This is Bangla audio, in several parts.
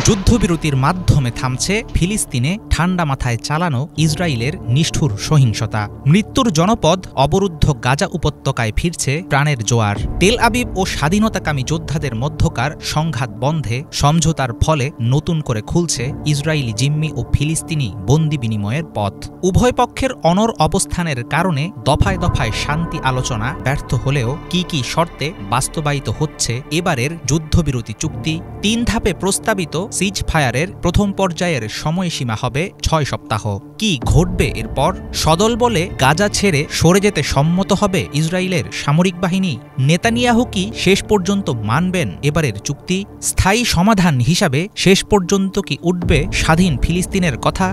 যুদ্ধবিরতির মাধ্যমে থামছে ফিলিস্তিনে ঠান্ডা মাথায় চালানো ইসরায়েলের নিষ্ঠুর সহিংসতা। মৃত্যুর জনপদ অবরুদ্ধ গাজা উপত্যকায় ফিরছে প্রাণের জোয়ার। তেল আবিব ও স্বাধীনতাকামী যোদ্ধাদের মধ্যকার সংঘাত বন্ধে সমঝোতার ফলে নতুন করে খুলছে ইসরায়েলি জিম্মি ও ফিলিস্তিনি বন্দি বিনিময়ের পথ। উভয় পক্ষের অনড় অবস্থানের কারণে দফায় দফায় শান্তি আলোচনা ব্যর্থ হলেও কি কি শর্তে বাস্তবায়িত হচ্ছে এবারের যুদ্ধবিরতি চুক্তি? 3 ধাপে প্রস্তাবিত সিজ ফায়ারের প্রথম পর্যায়ের সময়সীমা হবে 6 সপ্তাহ। কি ঘটবে এরপর? সদলবলে গাজা ছেড়ে সরে যেতে সম্মত হবে ইসরায়েলের সামরিক বাহিনী? নেতানিয়াহু কি শেষ পর্যন্ত মানবেন এবারের চুক্তি? স্থায়ী সমাধান হিসাবে শেষ পর্যন্ত কি উঠবে স্বাধীন ফিলিস্তিনের কথা?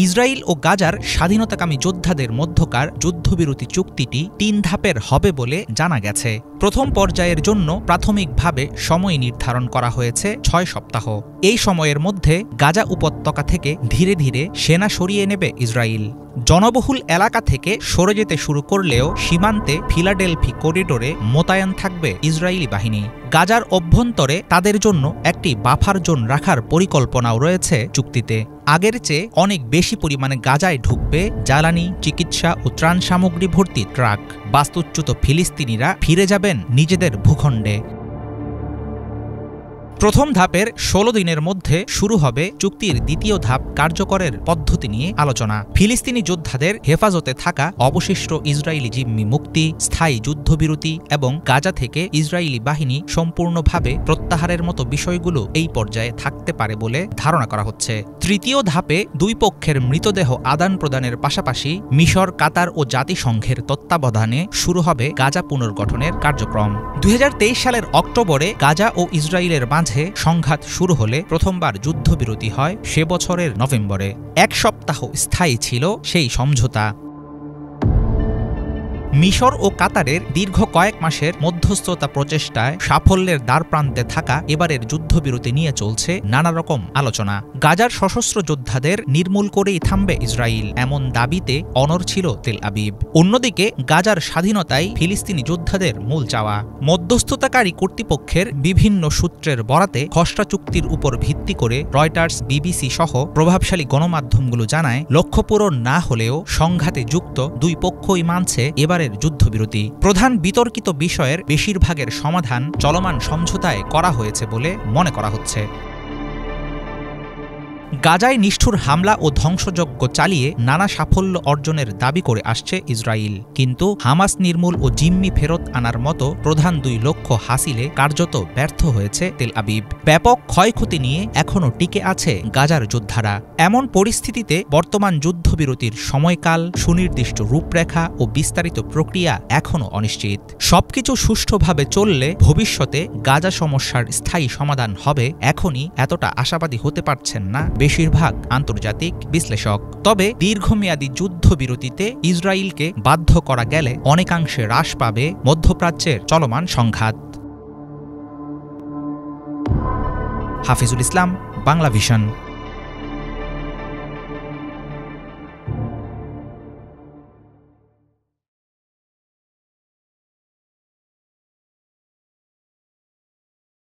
ইসরায়েল ও গাজার স্বাধীনতাকামী যোদ্ধাদের মধ্যকার যুদ্ধবিরতি চুক্তিটি 3 ধাপের হবে বলে জানা গেছে। প্রথম পর্যায়ের জন্য প্রাথমিকভাবে সময় নির্ধারণ করা হয়েছে 6 সপ্তাহ। এই সময়ের মধ্যে গাজা উপত্যকা থেকে ধীরে ধীরে সেনা সরিয়ে নেবে ইসরায়েল। জনবহুল এলাকা থেকে সরে যেতে শুরু করলেও সীমান্তে ফিলাডেলফি করিডোরে মোতায়েন থাকবে ইসরায়েলি বাহিনী। গাজার অভ্যন্তরে তাদের জন্য একটি বাফার জোন রাখার পরিকল্পনাও রয়েছে চুক্তিতে। আগের চেয়ে অনেক বেশি পরিমাণে গাজায় ঢুকবে জ্বালানি, চিকিৎসা ও ত্রাণ সামগ্রী ভর্তি ট্রাক। বাস্তুচ্যুত ফিলিস্তিনিরা ফিরে যাবেন নিজেদের ভূখণ্ডে। প্রথম ধাপের 16 দিনের মধ্যে শুরু হবে চুক্তির দ্বিতীয় ধাপ কার্যকরের পদ্ধতি নিয়ে আলোচনা। ফিলিস্তিনি যোদ্ধাদের হেফাজতে থাকা অবশিষ্ট ইসরায়েলি জিম্মি মুক্তি, স্থায়ী যুদ্ধবিরতি এবং গাজা থেকে ইসরায়েলি বাহিনী সম্পূর্ণভাবে প্রত্যাহারের মতো বিষয়গুলো এই পর্যায়ে থাকতে পারে বলে ধারণা করা হচ্ছে। তৃতীয় ধাপে 2 পক্ষের মৃতদেহ আদান প্রদানের পাশাপাশি মিশর, কাতার ও জাতিসংঘের তত্ত্বাবধানে শুরু হবে গাজা পুনর্গঠনের কার্যক্রম। 2023 সালের অক্টোবরে গাজা ও ইসরায়েলের মাঝে সংঘাত শুরু হলে প্রথমবার যুদ্ধবিরতি হয় সে বছরের নভেম্বরে। 1 সপ্তাহ স্থায়ী ছিল সেই সমঝোতা। মিশর ও কাতারের দীর্ঘ কয়েক মাসের মধ্যস্থতা প্রচেষ্টায় সাফল্যের দ্বারপ্রান্তে থাকা এবারের যুদ্ধবিরতি নিয়ে চলছে নানা রকম আলোচনা। গাজার সশস্ত্র যোদ্ধাদের নির্মূল করেই থামবে ইসরায়েল, এমন দাবিতে অনড় ছিল তেল আবিব। অন্যদিকে গাজার স্বাধীনতাই ফিলিস্তিনি যোদ্ধাদের মূল চাওয়া। মধ্যস্থতাকারী কর্তৃপক্ষের বিভিন্ন সূত্রের বরাতে খসড়া চুক্তির উপর ভিত্তি করে রয়টার্স, বিবিসি সহ প্রভাবশালী গণমাধ্যমগুলো জানায়, লক্ষ্য পূরণ না হলেও সংঘাতে যুক্ত 2 পক্ষই মানছে এবারে যুদ্ধবিরতি। প্রধান বিতর্কিত বিষয়ের বেশিরভাগের সমাধান চলমান সমঝোতায় করা হয়েছে বলে মনে করা হচ্ছে। গাজায় নিষ্ঠুর হামলা ও ধ্বংসযজ্ঞ চালিয়ে নানা সাফল্য অর্জনের দাবি করে আসছে ইসরায়েল, কিন্তু হামাস নির্মূল ও জিম্মি ফেরত আনার মতো প্রধান 2 লক্ষ্য হাসিলে কার্যত ব্যর্থ হয়েছে তেল আবিব। ব্যাপক ক্ষয়ক্ষতি নিয়ে এখনও টিকে আছে গাজার যোদ্ধারা। এমন পরিস্থিতিতে বর্তমান যুদ্ধবিরতির সময়কাল, সুনির্দিষ্ট রূপরেখা ও বিস্তারিত প্রক্রিয়া এখনও অনিশ্চিত। সবকিছু সুষ্ঠুভাবে চললে ভবিষ্যতে গাজা সমস্যার স্থায়ী সমাধান হবে, এখনই এতটা আশাবাদী হতে পারছেন না বেশিরভাগ আন্তর্জাতিক বিশ্লেষক। তবে দীর্ঘমেয়াদী যুদ্ধবিরতিতে ইসরায়েলকে বাধ্য করা গেলে অনেকাংশে হ্রাস পাবে মধ্যপ্রাচ্যের চলমান সংঘাত। হাফিজুল ইসলাম, বাংলা ভিশন।